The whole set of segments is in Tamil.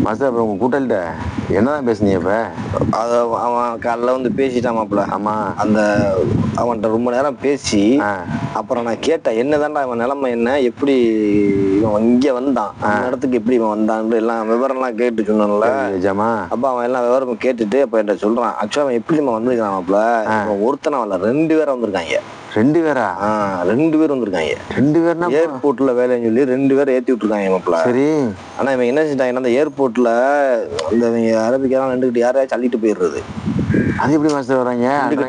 மாஸ்டர் இப்போ உங்கள் கூட்டாளிட்ட என்னதான் பேசுனீங்க இப்போ? அதை அவன் காலைல வந்து பேசிட்டான் மாப்பிள்ள. ஆமாம். அந்த அவன்கிட்ட ரொம்ப நேரம் பேசி அப்புறம் நான் கேட்டேன், என்னதான்டா இவன் நிலைமை, என்ன எப்படி இவன் இங்கே வந்தான், அந்த இடத்துக்கு எப்படி இவன் வந்தான்னு எல்லாம் விவரம்லாம் கேட்டு சொன்னான்ல. அப்போ அவன் எல்லாம் விவரம் கேட்டுட்டு அப்போ என்கிட்ட சொல்கிறான், ஆக்சுவலாக அவன் எப்படி நம்ம வந்திருக்கான் மாப்பிள்ள, ஒருத்தனை வரல 2 பேரை வந்திருக்காங்க. 2 பேரா? 2 பேர் வந்திருக்காங்க. 2 பேர்னா ஏர்போர்ட்ல வேலைன்னு சொல்லி 2 பேரை ஏற்றி விட்டுருக்காங்க மாப்பிள்ள. சரி. ஆனா இவன் என்ன செஞ்சாங்கன்னா அந்த ஏர்போர்ட்ல இந்த அரபிக்கெல்லாம் நின்றுக்கிட்டு யாரையாச்சும் அள்ளிட்டு போயிடுறது. அது எப்படி மாஸ்டர் வராங்க?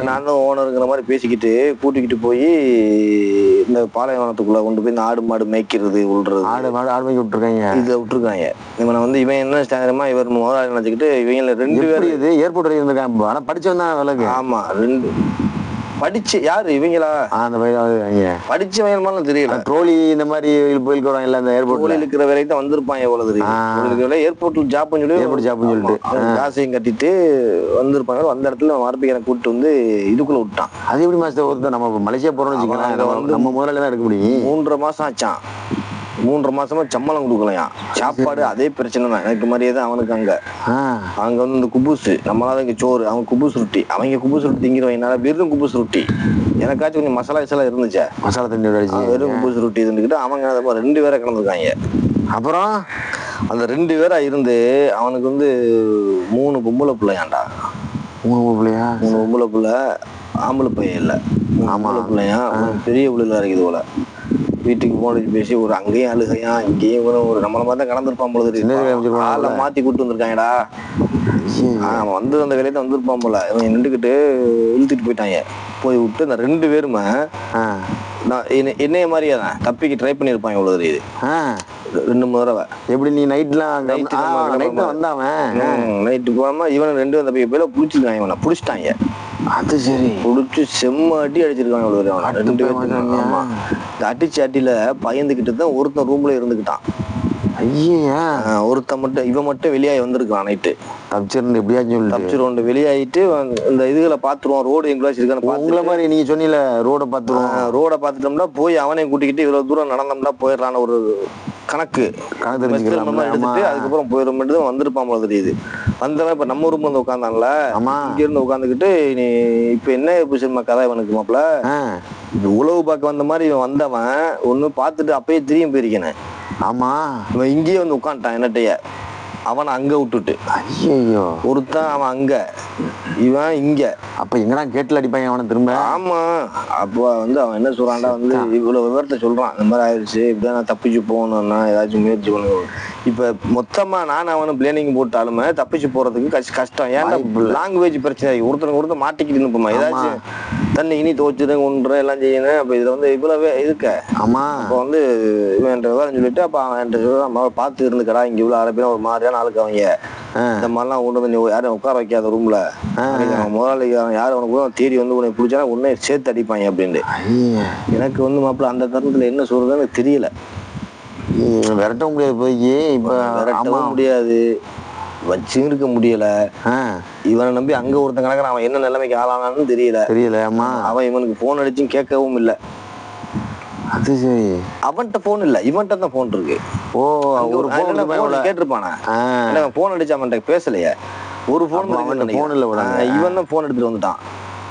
நான் தான் ஓனருங்கிற மாதிரி பேசிக்கிட்டு கூட்டிக்கிட்டு போய் இந்த பாலைவனத்துக்குள்ள கொண்டு போய் இந்த ஆடு மாடு மேய்க்கிறது, விடுறது. ஆடு மேய்க்க விட்டுருக்காங்க. இதை விட்டுருக்காங்க. இவனை வந்து இவன் என்ன ஸ்டாண்டர்மா இவர் முதலாளி நினைச்சுக்கிட்டு இவங்கள 2 பேர் இது ஏர்போர்ட் வரைக்கும் இருந்திருக்காங்க. ஆனா படிச்சவன் தான் விலகு. ஆமா, 2 படிச்சு யாரு இவங்களா? அந்த பையன் படிச்ச வயல்மாலும் தெரியல. ட்ரோலி இந்த மாதிரி போயிட்டு வராங்க அந்த ஏர்போர்ட்ல இருக்கிற வேலைக்கு தான் வந்திருப்பான். எவ்வளவு தெரியும், ஏர்போர்ட்ல ஜாப்னு சொல்லி காசையும் கட்டிட்டு வந்திருப்பாங்க. அந்த இடத்துல மரப்பிக்கிற கூப்பிட்டு வந்து இதுக்குள்ள விட்டான். அது எப்படி மாஸ்டர் ஒருத்தர் நம்ம மலேசியா போறோம்னு வச்சுக்கலாம், நம்ம முதல்ல தான் எடுக்க முடியும். 3.5 மாசம் ஆச்சான். 3.5 மாசமா சம்பளம் கொடுக்கலையா, சாப்பாடு அதே பிரச்சனை தான் எனக்கு மாதிரியே தான் அவனுக்கு. அங்க வந்து இந்த குபூசு, நம்மளால இங்க சோறு, அவன் குபூஸ் ரொட்டி, அவங்க குபூஸ் ரொட்டி திங்கிறவங்க வெறும் குபூஸ் ரொட்டி. எனக்காச்சும் கொஞ்சம் மசாலா கிசாலா இருந்துச்சா, மசாலா தண்ணி வெறும் குபூஸ் ரொட்டி இருந்துக்கிட்டு அவங்க 2 பேரை கலந்துருக்காங்க. அப்புறம் அந்த 2 பேரா இருந்து அவனுக்கு வந்து 3 பொம்பளை பிள்ளையாண்டா. 3 பொம்பளையா? 3 பொம்பளை பிள்ளை, ஆம்பளை பையன் இல்லை. ஆம்பளை பிள்ளையா பெரிய பிள்ளைல இருக்குது போல. வீட்டுக்கு போன பேசி ஒரு அங்கேயும் அழுகையா, இங்கேயும் ஒரு நம்மள மாதிரி தான் கலந்துருப்பான் போல. ஆளை மாத்தி கூட்டு வந்திருக்காங்கடா. அவன் வந்து அந்த வேலையை தான் வந்திருப்பான் போல. இவன் நின்றுக்கிட்டு இழுத்துட்டு போயிட்டாங்க. போய் விட்டு இந்த 2 பேருமே என்னைய மாதிரியே தான் தப்பிக்கு ட்ரை பண்ணியிருப்பாங்க இவ்வளவு தெரியுது. 2 தடவை. எப்படி நீ நைட்லாம் வந்தாவன் நைட்டு போகாம இவன் 2 அந்த பையில புடிச்சிருக்காங்க. இவனை புடிச்சிட்டாங்க. அது சரி. புடிச்சு செம்ம அடி அடிச்சிருக்காங்க இவ்வளவு. 2 பேரும் அடிச்சு அடியில பயந்துகிட்டு தான் ஒருத்தன் ரூம்ல இருந்துக்கிட்டான். ஐயா, ஒருத்தன் மட்டும் இவன் மட்டும் வெளியாகி வந்திருக்கான். நைட்டு தப்பிச்சிருந்து எப்படியாச்சும் தப்பிச்சிருவோம். வெளியாகிட்டு இந்த இதுகளை பாத்துருவோம், ரோடு எங்கேயாச்சும் இருக்கான்னு. உங்களை மாதிரி நீங்க சொன்னீல ரோட பாத்துருவோம். ரோட பாத்துட்டோம்னா போய் அவனை கூட்டிக்கிட்டு இவ்வளவு தூரம் நடந்தோம்னா போயிடலான்னு ஒரு கணக்கு எடுத்துட்டு அதுக்கப்புறம் போயிடும் வந்திருப்பான் போல தெரியுது. வந்தவன் இப்ப நம்ம ரூம்ல வந்து உட்காந்தான்ல, இங்க இருந்து உட்காந்துக்கிட்டு நீ இப்ப என்ன சினிமா கதை இவனுக்கு மாப்பிள்ள, உழவு பார்க்க வந்த மாதிரி இவன் வந்தவன் ஒண்ணு பாத்துட்டு அப்பயே திரும்பி போயிருக்கேன். ஆமா, இவன் இங்கேயே வந்து உட்காந்துட்டான் என்னட்டைய. அவனை அங்க விட்டுட்டு ஐயோ ஒருத்தன் அவன் அங்க, இவன் இங்க. அப்ப எங்கடா கேட்ல அடிப்பாங்க அவனை திரும்ப? ஆமா. அப்ப வந்து அவன் என்ன சொல்றான்டா, வந்து இவ்வளவு விவரத்தை சொல்றான். இந்த மாதிரி ஆயிடுச்சு, இப்படிதான் நான் தப்பிச்சு போகணும்னா ஏதாச்சும் முயற்சி பண்ணுவேன். இப்ப மொத்தமா நான் அவனு பிளானிங் போட்டாலுமே தப்பிச்சு போறதுக்கு கஷ்டம். ஏன்னா லாங்குவேஜ் பிரச்சனை, ஒருத்தர் மாட்டிக்கிட்டு இருப்போமா, ஏதாச்சும் தண்ணி இனி துவச்சிடும் ஒன்று எல்லாம் செய்யணும். அப்ப இதுல வந்து இவ்வளவு இருக்க. ஆமா. அப்ப வந்து இவன் விவரம் சொல்லிட்டு அப்ப அவன் பார்த்து இருந்துக்கடா, இங்க இவ்வளவு அரபினா ஒரு மாதிரியான ஆளுக்கு அவங்க இந்த மாதிரிலாம் கொண்டு வந்து யாரும் உட்கார வைக்காத ரூம்ல முதலாளி யாரும் அவனுக்கு தேடி வந்து உன்னை பிடிச்சா உன்னை சேர்த்து அடிப்பாங்க அப்படின்ட்டு. எனக்கு வந்து மாப்பிள்ள அந்த தருணத்துல என்ன சொல்றதுன்னு எனக்கு தெரியல. விரட்ட முடியாது, போய் இப்ப விரட்டவும் முடியாது, வச்சு இருக்க முடியல. இவனை நம்பி அங்க ஒருத்தன் கிடக்குறான், அவன் என்ன நிலைமைக்கு ஆளானான்னு தெரியல. ஆமா, அவன் இவனுக்கு போன் அடிச்சும் கேட்கவும் இல்லை. அது சரி. அவன்கிட்ட போன் இல்ல, இவன்கிட்ட தான் போன் இருக்கு. ஓ, ஒரு போன் கேட்டிருப்பானா? போன் அடிச்சு அவன்கிட்ட பேசலையே. ஒரு போன் இல்ல, இவன் தான் போன் எடுத்துட்டு வந்துட்டான்.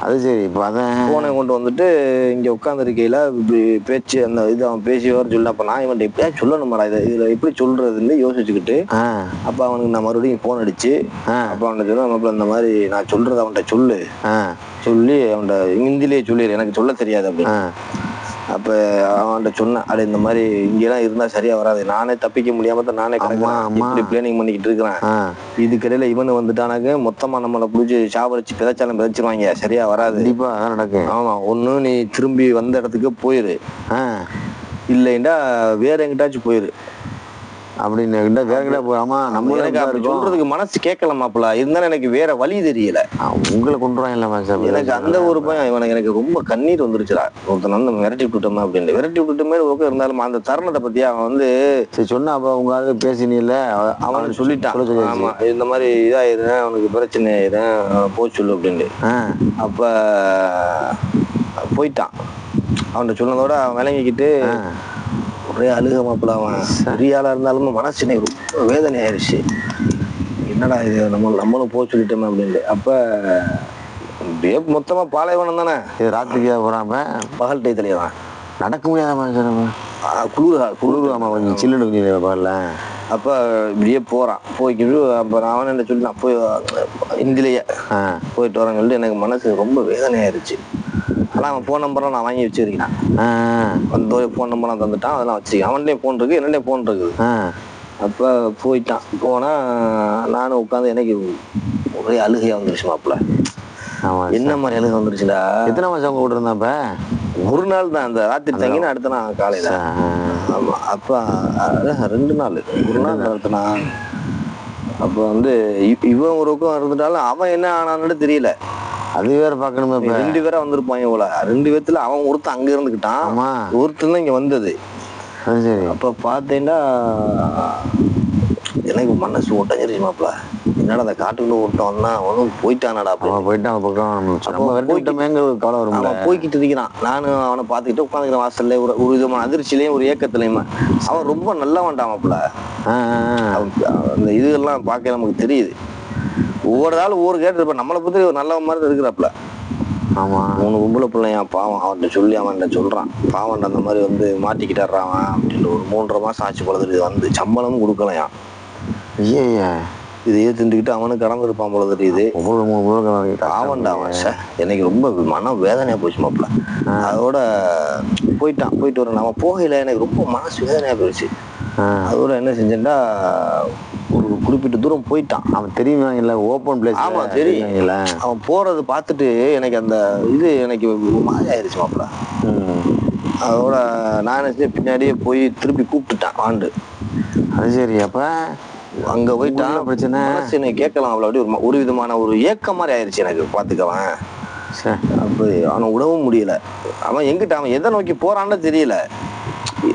அது சரி. இப்போ அதான் போனை கொண்டு வந்துட்டு இங்க உட்காந்துருக்கையில இப்படி பேச்சு அந்த இது அவன் பேசி வர சொல்ல. அப்ப நான் இவன்ட்ட எப்படியா சொல்லணுமாடா, இதுல எப்படி சொல்றதுன்னு யோசிச்சுக்கிட்டு அப்ப அவனுக்கு நான் மறுபடியும் போன் அடிச்சு அப்ப அவன்கிட்ட சொன்ன, இந்த மாதிரி நான் சொல்றது அவன்கிட்ட சொல்லி அவன்கிட்ட ஹிந்திலேயே சொல்லிடு, எனக்கு சொல்ல தெரியாது அப்படின்னு. அப்ப அவன்கிட்ட சொன்னேன், அது இந்த மாதிரி இங்கெல்லாம் இருந்தா சரியா வராது, நானே தப்பிக்க முடியாம தான் நானே இப்படி பிளானிங் பண்ணிக்கிட்டு இருக்கிறேன். இதுக்கிடையில இவனு வந்துட்டானாக்க மொத்தமா நம்மளை பிடிச்சி சாவடிச்சு பிதைச்சாலும் பிதைச்சிருவாங்க, சரியா வராது. நடக்கும். ஆமா, ஒண்ணு நீ திரும்பி வந்த இடத்துக்கு போயிரு, இல்லைண்டா வேற எங்கிட்டாச்சும் போயிரு அப்படின்னு வேற போகாம நம்ம எனக்கு சொல்றதுக்கு மனசு கேட்கல மாப்பிள்ள. இருந்தாலும் எனக்கு வேற வழி தெரியல. உங்களை கொண்டுருவாங்க. எனக்கு அந்த ஒரு பயம் இவனுக்கு எனக்கு ரொம்ப கண்ணீர் வந்துருச்சுடா. ஒருத்தன் வந்து விரட்டி விட்டுட்டோமா அப்படின்னு விரட்டி விட்டுட்டுமே இருந்தாலும் அந்த தருணத்தை பத்தி அவன் வந்து சொன்னா அப்ப உங்க பேசினீல அவன் சொல்லிட்டான். ஆமா, இந்த மாதிரி இதாயிரும், அவனுக்கு பிரச்சனை ஆயிரும், போய் சொல்லு அப்படின்ட்டு. அப்ப போயிட்டான். அவன்கிட்ட சொன்னதோட அவன் விளங்கிக்கிட்டு ஒரே அழுக மாப்பிள்ள. அவன் பெரிய ஆளா இருந்தாலும் மனசு ரொம்ப வேதனை ஆயிடுச்சு. என்னடா இது நம்மளும் போக சொல்லிட்டோமே அப்படின்ட்டு. அப்போ அப்படியே மொத்தமா பாலைவனம் தானே. இது ராத்திரிக்கா போறாம பகல் டயத்துலயே தான் நடக்க முடியாத மனுஷன். குளிர். ஆமா, கொஞ்சம் சில்லுன்னு கொஞ்சம் பகல்ல. அப்போ இப்படியே போகிறான். போய்க்கிட்டு அப்போ அவன் என்ன சொல்லி நான் போய் இந்திலேயே போயிட்டு வரேன்னு சொல்லிட்டு எனக்கு மனசு ரொம்ப வேதனையாயிருச்சு. ஆனால் அவன் ஃபோன் நம்பர்லாம் நான் வாங்கி வச்சுருக்கேன். அந்த ஃபோன் நம்பர்லாம் தந்துட்டான், அதெல்லாம் வச்சுருக்கேன். அவன்கிட்டே ஃபோன் இருக்குது, என்னடே ஃபோன் இருக்குது. அப்போ போயிட்டான். போனால் நானும் உட்காந்து எனக்கு ஒரே அழுகையாக வந்துருச்சு மாப்பிள்ள. என்ன மாதிரி அழுகை வந்துருச்சுடா. எத்தனை மாதம் அவங்க கூட இருந்தாப்ப? ஒரு நாள் தான், அந்த ராத்திரி தங்கினா அடுத்த நாள் காலையில். ஆமாம். அப்போ 2 நாள், ஒரு நாள் அடுத்த நாள். அப்போ வந்து இவன் ஒரு பக்கம் இருந்துட்டாலும் அவன் என்ன ஆனான்னு தெரியல. அது வேற பாக்கணுமே. 2 பேரா வந்திருப்பாங்க போல. 2 பேத்துல அவன் ஒருத்தன் அங்க இருந்துக்கிட்டான், ஒருத்தன் தான் இங்க வந்தது. அப்ப பாத்தீங்கன்னா எனக்கு மனசு ஒட்டஞ்சிருச்சு மாப்பிள்ள. என்னடா அந்த காட்டுக்குள்ள விட்டோம்னா அவனும் போயிட்டானடா. போயிட்டான் கவலை வரும். அவன் போய்கிட்டு இருக்கிறான். நானும் அவனை பார்த்துக்கிட்டு உட்காந்துக்கிறேன் வாசல்ல. ஒரு விதமான அதிர்ச்சியிலையும் ஒரு ஏக்கத்திலையுமா. அவன் ரொம்ப நல்லா வேண்டான் மாப்பிள்ள. அந்த இதுகள்லாம் பார்க்க நமக்கு தெரியுது. ஒவ்வொரு நாள் ஒவ்வொரு கேட்டு இருப்ப. நம்மளை பத்தி ஒரு நல்ல மாதிரி இருக்கிறாப்புல. ஆமா, 3 பொம்பளை பிள்ளையா பாவம். அவன்கிட்ட சொல்லி அவன்கிட்ட சொல்றான், பாவன்ட்ட அந்த மாதிரி வந்து மாட்டிக்கிட்டான் அப்படின்னு. ஒரு 3.5 மாசம் ஆச்சு பொழுது வந்து சம்பளமும் கொடுக்கலையாம். இதையே திண்டுக்கிட்டு அவனுக்கு கடந்திருப்பான் போல தெரியுது. ஆவன்டா அவன். எனக்கு ரொம்ப மன வேதனையா போச்சு மாப்பிள்ள. அதோட போயிட்டு வரேன். அவன் போகையில எனக்கு ரொம்ப மனசு வேதனையா போயிடுச்சு. அதோட என்ன செஞ்சேன்டா, ஒரு குறிப்பிட்ட தூரம் போயிட்டான். அவன் தெரியுமா இல்ல, ஓப்பன் பிளேஸ். ஆமா தெரியும். அவன் போறது பார்த்துட்டு எனக்கு அந்த இது எனக்கு மாதிரி ஆயிடுச்சு மாப்பிள்ள. அதோட நான் என்ன செஞ்சேன், பின்னாடியே போய் திருப்பி கூப்பிட்டுட்டான் ஆண்டு. அது சரி. அப்ப அங்க போயிட்டான். பிரச்சனை என்னை கேட்கலாம் அவ்வளோ. அப்படி ஒரு விதமான ஒரு ஏக்கம் மாதிரி ஆயிடுச்சு எனக்கு. பாத்துக்கவன் அப்ப அவனை விடவும் முடியல. அவன் எங்கிட்ட அவன் எதை நோக்கி போறான்னு தெரியல.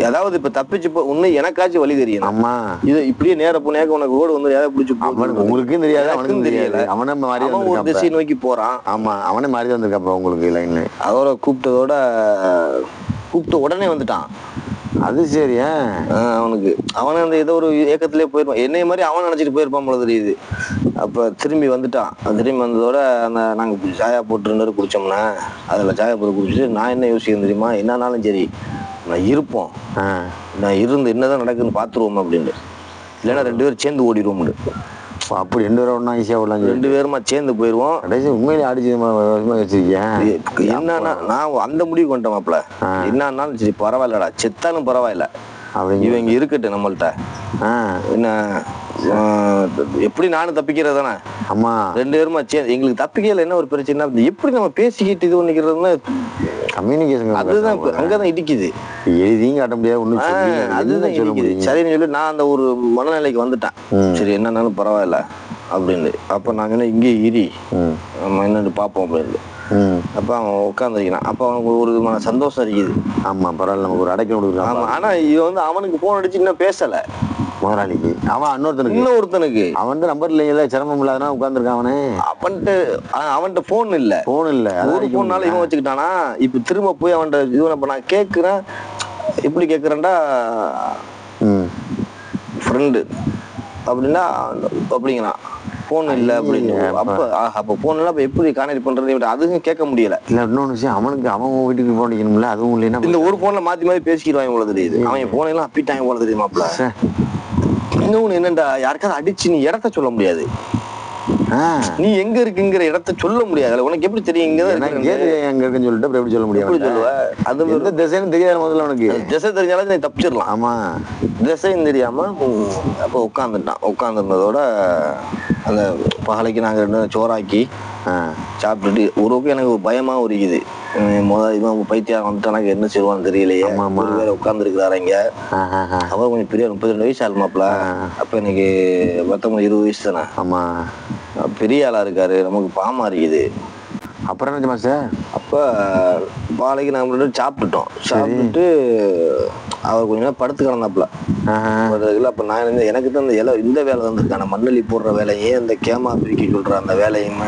அதாவது இப்ப தப்பிச்சு உன்னை எனக்காச்சும் வழி தெரியும். ஆமா, இது இப்படியே நேர போனேக்க உனக்கு ரோடு வந்து ஏதாவது பிடிச்சி உங்களுக்கும் தெரியாது, அவனுக்கும் தெரியல. அவனை மாறி ஒரு திசை நோக்கி போறான். ஆமா, அவனே மாறி வந்திருக்காப்ப உங்களுக்கு லைன்ல. அதோட கூப்பிட்ட உடனே வந்துட்டான். அது சரி. அவனை அந்த ஏதோ ஒரு ஏக்கத்திலே போயிருப்பான். என்னைய மாதிரி அவன் நினைச்சிட்டு போயிருப்பான் போல தெரியுது. அப்ப திரும்பி வந்துட்டான். திரும்பி வந்ததோட அந்த நாங்க சாயா போட்டு 2 குடிச்சோம்னா அதுல சாயா போட்டு குடிச்சிட்டு நான் என்ன யோசிக்கிறேன் தெரியுமா, என்னன்னாலும் சரி நான் இருப்போம், நான் இருந்து என்னதான் நடக்குதுன்னு பாத்துருவோம் அப்படின்னு. இல்லைன்னா 2 பேரும் சேர்ந்து ஓடிடுவோம். அப்படி 2 பேரும் ஒன்னா ஈஸியா விடலாம். 2 பேருமா சேர்ந்து போயிருவோம். உண்மையிலே அடிச்சு வச்சிருக்கேன். என்னன்னா நான் அந்த முடிவு கொண்டேன் மாப்பிள்ள. என்னன்னாலும் சரி பரவாயில்லடா, செத்தாலும் பரவாயில்ல, இவன் இங்க இருக்கட்டு நம்மள்ட்ட. என்ன எப்படி நானும் தப்பிக்கிறது தானே. ஆமா, 2 பேருமா சேர்ந்து எங்களுக்கு தப்பிக்கல. என்ன ஒரு பிரச்சனை, எப்படி நம்ம பேசிக்கிட்டு இது பண்ணிக்கிறதுன்னு கம்யூனிகேஷன் அதுதான் அங்கதான் இடிக்குது. எழுதியும் காட்ட முடியாது, அதுதான் இடிக்குது. சரின்னு சொல்லி நான் அந்த ஒரு மனநிலைக்கு வந்துட்டேன். சரி என்னன்னாலும் பரவாயில்ல அப்படின்னு. அப்ப நாங்க என்ன இங்கே இரி நம்ம என்னன்னு பாப்போம் அப்படின்னு. அப்ப அவன் உட்காந்துருக்கிறான். அப்ப அவனுக்கு ஒரு விதமான சந்தோஷம் இருக்குது. ஆமா பரவாயில்ல, நமக்கு ஒரு அடைக்க கொடுக்குறான். ஆமா, ஆனா இது வந்து அவனுக்கு போன் அடிச்சு இன்னும் பேசல முதலாளிக்கு. அவன் இன்னொருத்தனுக்கு அவன் நம்பர் இல்லைங்களா, சிரமம் இல்லாதனா உட்காந்துருக்கான். அவன்கிட்ட போன் இல்ல. ஒரு போன்னால இவன் வச்சுக்கிட்டானா. இப்ப திரும்ப போய் அவன்கிட்ட இது நான் கேட்கிறேன். எப்படி கேட்கிறேன்டா, ஃப்ரெண்டு அப்படின்னா அப்படிங்கிறான். போன் இல்ல அப்படின்னு. அப்ப போன் இல்ல, அப்ப எப்படி கான்டாக்ட் பண்றது அதுவும் கேட்க முடியல. இல்ல இன்னொன்னு விஷயம், அவன் வீட்டுக்கு போன் அடிக்கணும்ல, அதுவும் இல்லைன்னா இந்த ஒரு போன்ல மாத்தி பேசிக்கிடுவாங்க போல தெரியுது. அவன் போன் எல்லாம் அப்பிட்டாங்க போல தெரியுது மாப்பிள்ள. இன்னொன்னு என்னண்டா, யாருக்காவது அடிச்சு நீ இடத்த சொல்ல முடியாது. நீ எங்க இருக்குங்கிற இடத்த சொல்ல முடியாது. உனக்கு எப்படி தெரியும் இங்கதான் எங்க இருக்குன்னு சொல்லிட்டு எப்படி சொல்ல முடியும்? சொல்லுவ அது எந்த திசைன்னு தெரியாது. முதல்ல உனக்கு திசை தெரிஞ்சாலும் நீ தப்பிச்சிடலாம். ஆமா, திசைன்னு தெரியாம அப்ப உட்காந்துட்டான். உட்காந்துருந்ததோட அந்த பகலைக்கு நாங்க 2 சோறாக்கி சாப்பிட்டுட்டு ஒரு எனக்கு ஒரு பயமா இருக்குது. இவன் பைத்தியம் வந்துட்டானாக்க என்ன செய்வான்னு தெரியலையே. வேற உட்கார்ந்து இருக்கிறாரு இங்க. அவர் கொஞ்சம் பெரிய 32 வயசு ஆள் மாப்பிள்ள. அப்ப எனக்கு 19 20 வயசு தானே. ஆமா, பெரிய ஆளா இருக்காரு. நமக்கு பாமா இருக்குது. அப்புறம் என்ன சார், அப்ப பாலைக்கு நாங்க 2 சாப்பிட்டுட்டோம். சாப்பிட்டுட்டு அவர் கொஞ்ச நேரம் படுத்து கிடந்தாப்புல. அப்ப நான் எனக்கு தான் இந்த வேலை வந்திருக்கான மண்ணலி போடுற வேலையே இந்த கேமா பிரிக்க சொல்ற அந்த வேலையும்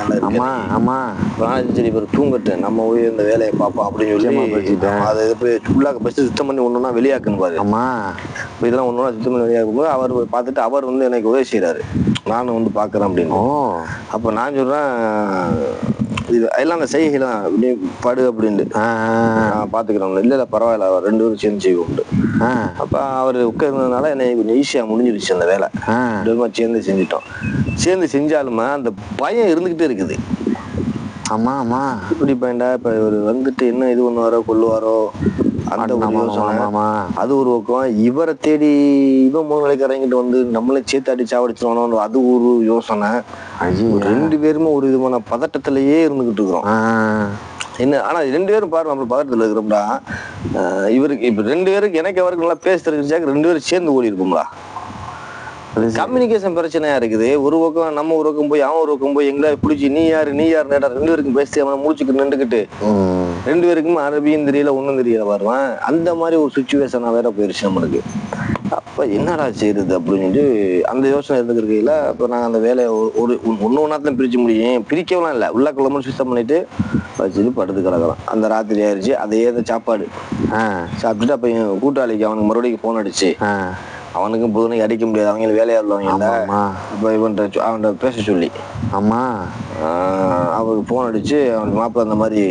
சரி இவர் தூங்கட்டு நம்ம போய் இந்த வேலையை பார்ப்போம் அப்படின்னு சொல்லி அதை ஃபுல்லாக பஸ்ட் சுத்தம் பண்ணி ஒண்ணுன்னா வெளியாக்குன்னு பாரு. இதெல்லாம் ஒண்ணுன்னா சுத்தம் பண்ணி வெளியாக்கும் போது அவர் பார்த்துட்டு அவர் எனக்கு உதவி செய்யறாரு, நானும் பாக்குறேன் அப்படின்னு. அப்ப நான் சொல்றேன் இது எல்லாம் அந்த செய்கையில படு அப்படின்ட்டு பாத்துக்கிறோம். இல்ல பரவாயில்ல, அவர் 2 பேரும் சேர்ந்து செய்வோம். அப்ப அவர் உட்கார்ந்ததுனால எனக்கு கொஞ்சம் ஈஸியா முடிஞ்சிருச்சு அந்த வேலை. 2 பேருமா சேர்ந்து செஞ்சுட்டோம். சேர்ந்து செஞ்சாலுமே அந்த பயம் இருந்துகிட்டே இருக்குது. இப்படி பையன்டா இப்ப இவர் என்ன இது பண்ணுவாரோ கொள்ளுவாரோ அந்த ஒரு யோசனை. அது ஒரு பக்கம். இவரை தேடி இவன் 3 நாளைக்கு இறங்கிட்டு நம்மளே சேர்த்து அடி சாவடிச்சிருவானோ அது ஒரு யோசனை. 2 பேருமே ஒரு விதமான பதட்டத்திலேயே இருந்துகிட்டு இருக்கிறோம். என்ன ஆனா 2 பேரும் பாரு நம்ம பதட்டத்துல இருக்கிறோம்டா. இவருக்கு இப்ப 2 பேருக்கு எனக்கு அவருக்கு நல்லா பேச தெரிஞ்சாக்க 2 பேரும் சேர்ந்து ஓடி இருப்போம்டா. கம்யூனிகேஷன் பிரச்சனையா இருக்குது. ஒரு பக்கம் நம்ம ஒரு பக்கம் போய் அவன் ஒரு பக்கம் போய் எங்களா பிடிச்சி நீ யாரு 2 பேருக்கும் பேசி அவனை முடிச்சுக்கிட்டு நின்றுக்கிட்டு 2 பேருக்கும் அரபியும் தெரியல ஒன்னும் தெரியல வருவான். அந்த மாதிரி ஒரு சுச்சுவேஷனா வேற போயிருச்சு நம்மளுக்கு. அப்ப என்னடா செய்யுது அப்படின்னு அந்த யோசனை இருந்துருக்கையில அப்ப நாங்க அந்த வேலையை ஒன்னொன்னாத்தான் பிரிச்சு முடியும். பிரிக்கலாம் இல்ல, உள்ள கிளம்பு சுத்தம் பண்ணிட்டு வச்சுட்டு படுத்து கிடக்கலாம். அந்த ராத்திரி ஆயிடுச்சு. அதே சாப்பாடு சாப்பிட்டுட்டு அப்ப கூட்டாளிக்கு அவனுக்கு மறுபடியும் போன் அடிச்சு அவனுக்கும் புதுனைக்கு அடிக்க முடியாது, அவங்க வேலையா உள்ளவங்க இல்ல. இப்ப அவன்கிட்ட பேச சொல்லி அவருக்கு போன் அடிச்சு அவனுக்கு மாப்பிள்ள அந்த மாதிரி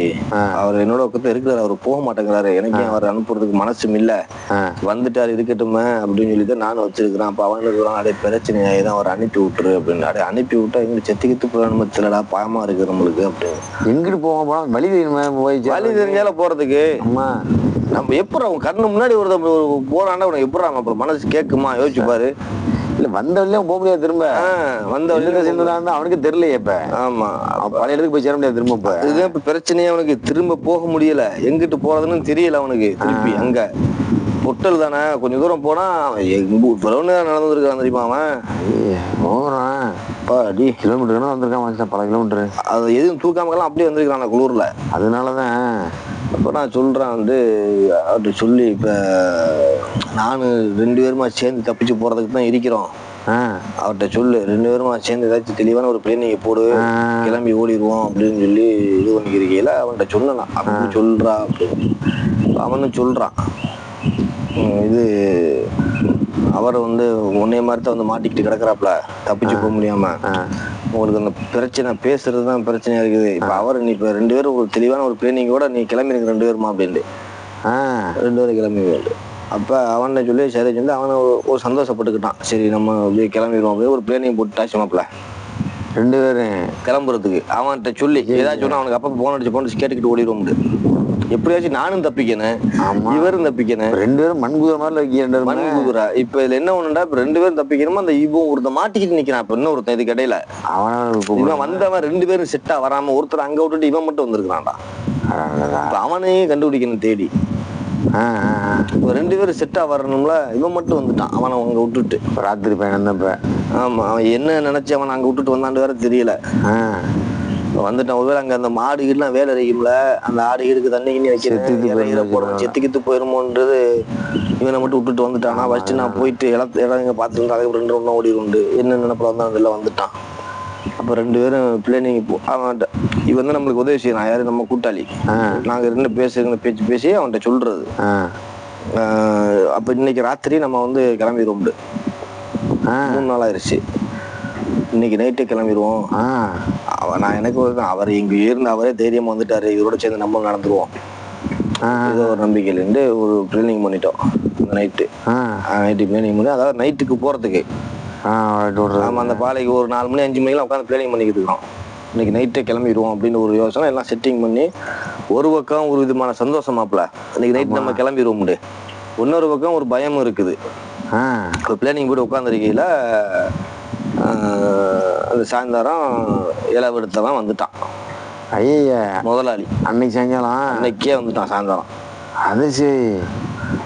அவர் என்னோட பக்கத்துல இருக்கிறாரு, அவர் போக மாட்டேங்கிறாரு, எனக்கு அவர் அனுப்புறதுக்கு மனசும் இல்ல, வந்துட்டாரு இருக்கட்டுமே அப்படின்னு சொல்லிட்டு நானும் வச்சிருக்கிறேன். அப்ப அவனுக்கு அதே பிரச்சனையாதான் அவர் அனுப்பி விட்டுரு அப்படின்னு. அப்படியே அனுப்பி விட்டா எங்க செத்துக்கிட்டு போலடா பயமா இருக்கு நம்மளுக்கு அப்படின்னு. எங்கிட்டு போக வழி தெரிஞ்சால போறதுக்கு நம்ம எப்படி அவங்க கண்ணு முன்னாடி ஒரு போறாண்டா உனக்கு எப்படி அப்புறம் மனசு கேட்குமா யோசிச்சு பாரு. இல்ல வந்த வழியும் போக முடியாது, திரும்ப வந்த வழியில சேர்ந்ததா அவனுக்கு தெரியலையே. இப்ப ஆமா பழைய இடத்துக்கு போய் சேர முடியாது திரும்ப. இப்ப இதுதான் இப்ப பிரச்சனையே, அவனுக்கு திரும்ப போக முடியல, எங்கிட்டு போறதுன்னு தெரியல அவனுக்கு. திருப்பி அங்க பொட்டல் தானே கொஞ்சம் தூரம் போனா நடந்துருக்கான் தெரியுமா அவன். அடி கிலோமீட்டர் வந்திருக்கான், பல கிலோமீட்டர். அது எதுவும் தூக்காமலாம் அப்படியே வந்திருக்கான் குளூர்ல. அதனாலதான் அப்ப நான் சொல்றேன் அவர்கிட்ட சொல்லி இப்ப நானு 2 பேருமா சேர்ந்து தப்பிச்சு போறதுக்கு தான் இருக்கிறோம். அவர்கிட்ட சொல்லு 2 பேருமா சேர்ந்து ஏதாச்சும் தெளிவான ஒரு பிளேனிங்க போடு, கிளம்பி ஓடிடுவோம் அப்படின்னு சொல்லி இது பண்ணிக்கிறீங்கள. அவன்கிட்ட சொல்லலாம் அப்படி சொல்றா அப்படின்னு. அவனும் சொல்றான் இது அவரை உன்னைய மாதிரி தான் மாட்டிக்கிட்டு கிடக்குறாப்ல, தப்பிச்சு போக முடியாம. உங்களுக்கு அந்த பிரச்சனை பேசுறதுதான் பிரச்சனையா இருக்குது. இப்ப அவர் நீ இப்ப 2 பேரும் ஒரு தெளிவான ஒரு பிளேனிங்கோட நீ கிளம்பிருக்க 2 பேருமா அப்படின்ட்டு 2 பேரும் கிளம்பி. அப்ப அவனை சொல்லி சரி சொல்லி அவனை ஒரு சந்தோஷப்பட்டுக்கிட்டான். சரி நம்ம அப்படியே கிளம்பிடுவோம் அப்படின்னு ஒரு பிளேனிங் போட்டுட்டாச்சு மாப்பிள்ள 2 பேரும் கிளம்புறதுக்கு. அவன்கிட்ட சொல்லி ஏதாச்சும் சொன்னா அவனுக்கு அப்ப போன் அடிச்சு கேட்டுக்கிட்டு ஓடிடுவோம். எப்படியாச்சும் நானும் தப்பிக்கணும், இவரும் தப்பிக்கணும். 2 பேரும் மண்குதிரை மாதிரி மண்குதிரை. இப்ப இதுல என்ன ஒண்ணுண்டா இப்ப 2 பேரும் தப்பிக்கணுமா, அந்த இவன் ஒருத்தன் மாட்டிக்கிட்டு நிக்கிறான். இப்ப இன்னொருத்தன் இதுக்கு இடையில இவன் வந்தவன் 2 பேரும் செட்டா வராம ஒருத்தர் அங்க விட்டுட்டு இவன் மட்டும் வந்திருக்கான்டா. அவனையும் கண்டுபிடிக்கணும் தேடி. 2 பேரும் செட்டா வரணும்ல, இவன் மட்டும் வந்துட்டான். அவனை அங்க விட்டுட்டு ராத்திரி பயணம் தான். இப்ப ஆமா அவன் என்ன நினைச்சு அவன் அங்க விட்டுட்டு வந்தான்னு வேற தெரியல. வந்துட்டான். ஒருவேளை அங்க அந்த மாடுகள்லாம் வேலை இருக்கும்ல, அந்த ஆடுகளுக்கு தண்ணி கிண்ணி வைக்கிறது செத்துக்கிட்டு போயிருமோன்றது இவனை மட்டும் விட்டுட்டு வந்துட்டான். ஃபர்ஸ்ட் நான் போயிட்டு இடம் பார்த்துட்டு அதுக்கு 2 ஒன்னும் ஓடி உண்டு என்ன நினைப்பா வந்தான் வந்துட்டான். அப்ப 2 பேரும் பிளேனிங் அவன்கிட்ட இவன் நம்மளுக்கு உதவி செய்யறான். யாரு நம்ம கூட்டாளி. நாங்க 2 பேச்சு பேசி அவன்கிட்ட சொல்றது. அப்ப இன்னைக்கு ராத்திரி நம்ம கிளம்பிடுவோம். 3 நாள் ஆயிடுச்சு. இன்னைக்கு நைட்டு கிளம்பிடுவோம். நான் எனக்கு அவர் இங்க இருந்து அவரே தைரியமா வந்துட்டாரு, இவரோட சேர்ந்து நம்ம நடந்துருவோம் ஏதோ ஒரு நம்பிக்கையிலேருந்து ஒரு பிளானிங் பண்ணிட்டோம். அந்த நைட்டு பிளானிங் பண்ணி அதாவது நைட்டுக்கு போறதுக்கு நம்ம அந்த பாலைக்கு ஒரு 4 மணி 5 மணிக்கெல்லாம் உட்காந்து பிளானிங் பண்ணிக்கிட்டு இருக்கோம். இன்னைக்கு நைட்டே கிளம்பிடுவோம் அப்படின்னு ஒரு யோசனை எல்லாம் செட்டிங் பண்ணி. ஒரு பக்கம் ஒரு விதமான சந்தோஷமாப்ல இன்னைக்கு நைட்டு நம்ம கிளம்பிடுவோம். இன்னொரு பக்கம் ஒரு பயமும் இருக்குது. பிளானிங் போட்டு உட்காந்துருக்கையில அந்த சாயந்தரம் இளவெடுத்தெல்லாம் வந்துட்டான். ஐயா முதலாளி அன்னைக்கு சாயங்காலம் அன்னைக்கே வந்துட்டான் சாயந்தரம். அது சரி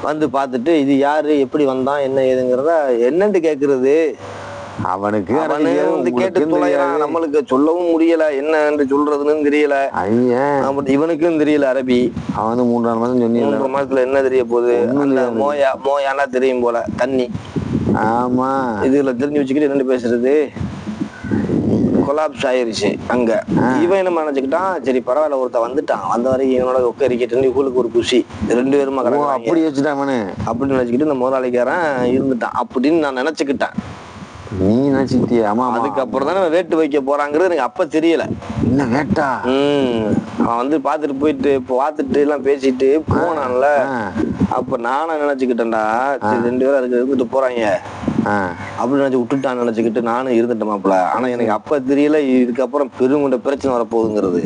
வந்து பார்த்துட்டு இது யாரு எப்படி வந்தான் என்ன ஏதுங்கிறத என்னன்ட்டு கேட்கறது. அவனுக்கு அவனு வந்து கேட்டு தொலைகிறான், நம்மளுக்கு சொல்லவும் முடியல, என்ன என்று சொல்றதுன்னு தெரியல. இவனுக்கும் தெரியல அரபி. அவன் வந்து 3-4 மாதம் சொன்னீங்க. 3 மாசத்துல என்ன தெரிய போகுது? அந்த மோயானா தெரியும் போல, தண்ணி. ஆமா, இதுல தெரிஞ்சு வச்சுக்கிட்டு என்ன பேசுறது, கொலாப்ஸ் ஆயிருச்சு அங்க. இவன் என்ன நினைச்சுக்கிட்டான், சரி பரவாயில்ல, ஒருத்த வந்துட்டான், வந்த வரைக்கும் இவனோட உட்காரிக்கிட்டு இவளுக்கு ஒரு குஷி, 2 பேருமா அப்படி வச்சுட்டான் அவனு. அப்படின்னு நினைச்சுக்கிட்டு இந்த முதலாளிக்காரன் இருந்துட்டான் அப்படின்னு நான் நினைச்சுக்கிட்டேன். நீ நினைச்சுக்கிட்டியா? ஆமா. அதுக்கப்புறம் தானே வேட்டு வைக்க போறாங்கிறது எனக்கு அப்ப தெரியல. என்ன வேட்டா? அவன் வந்து பார்த்துட்டு எல்லாம் பேசிட்டு போனான்ல. அப்ப நானும் நினைச்சுக்கிட்டேன்டா, சரி 2 பேரும் அதுக்கு இருந்துட்டு போறாங்க அப்படின்னு நினைச்சு விட்டுட்டான்னு நினைச்சுக்கிட்டு நானும் இருந்துட்டேன் மாப்பிள்ள. ஆனா எனக்கு அப்ப தெரியல இதுக்கப்புறம் பெருங்குண்ட பிரச்சனை வரப்போகுதுங்கிறது.